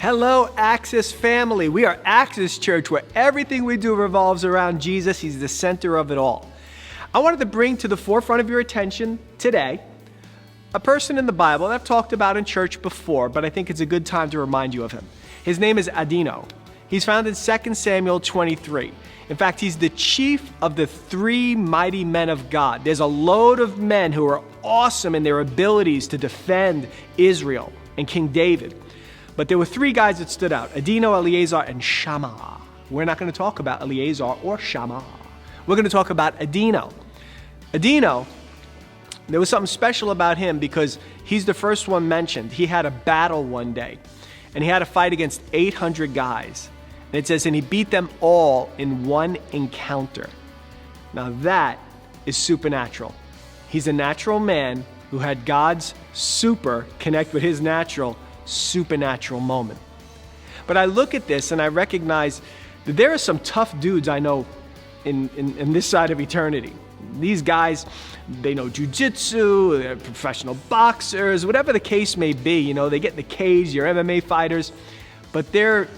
Hello, Access family. We are Access Church, where everything we do revolves around Jesus. He's the center of it all. I wanted to bring to the forefront of your attention today a person in the Bible that I've talked about in church before, but I think it's a good time to remind you of him. His name is Adino. He's found in 2 Samuel 23. In fact, he's the chief of the 3 mighty men of God. There's a load of men who are awesome in their abilities to defend Israel and King David. But there were 3 guys that stood out: Adino, Eleazar, and Shammah. We're not going to talk about Eleazar or Shammah. We're going to talk about Adino. Adino, there was something special about him because he's the first one mentioned. He had a battle one day, and he had to fight against 800 guys. And it says, and he beat them all in one encounter. Now that is supernatural. He's a natural man who had God's super connect with his natural supernatural moment. But I look at this and I recognize that there are some tough dudes I know in this side of eternity. These guys, they know jujitsu, they're professional boxers, whatever the case may be. They get in the cage, you're MMA fighters. But their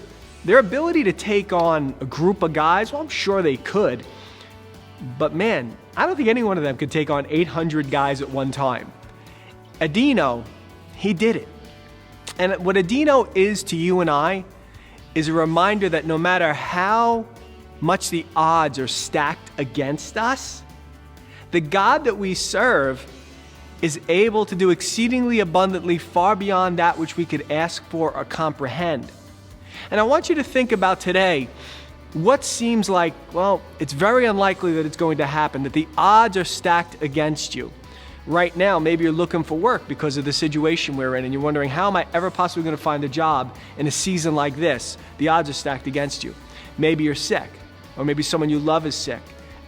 ability to take on a group of guys, well, I'm sure they could. But man, I don't think any one of them could take on 800 guys at one time. Adino, he did it. And what Adino is to you and I is a reminder that no matter how much the odds are stacked against us, the God that we serve is able to do exceedingly abundantly far beyond that which we could ask for or comprehend. And I want you to think about today what seems like, well, it's very unlikely that it's going to happen, that the odds are stacked against you. Right now, maybe you're looking for work because of the situation we're in, and you're wondering, how am I ever possibly going to find a job in a season like this? The odds are stacked against you. Maybe you're sick, or maybe someone you love is sick,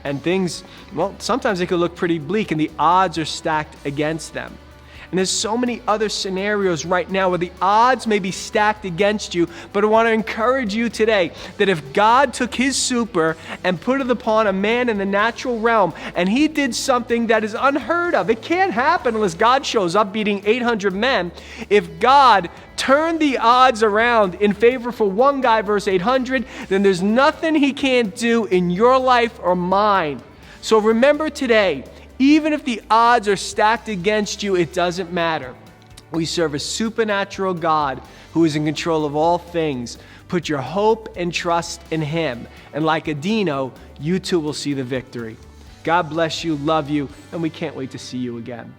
and things, well, sometimes they could look pretty bleak, and the odds are stacked against them. And there's so many other scenarios right now where the odds may be stacked against you, but I want to encourage you today that if God took his super and put it upon a man in the natural realm, and he did something that is unheard of, it can't happen unless God shows up beating 800 men. If God turned the odds around in favor for one guy versus 800, then there's nothing he can't do in your life or mine. So remember today, even if the odds are stacked against you, it doesn't matter. We serve a supernatural God who is in control of all things. Put your hope and trust in him. And like Adino, you too will see the victory. God bless you, love you, and we can't wait to see you again.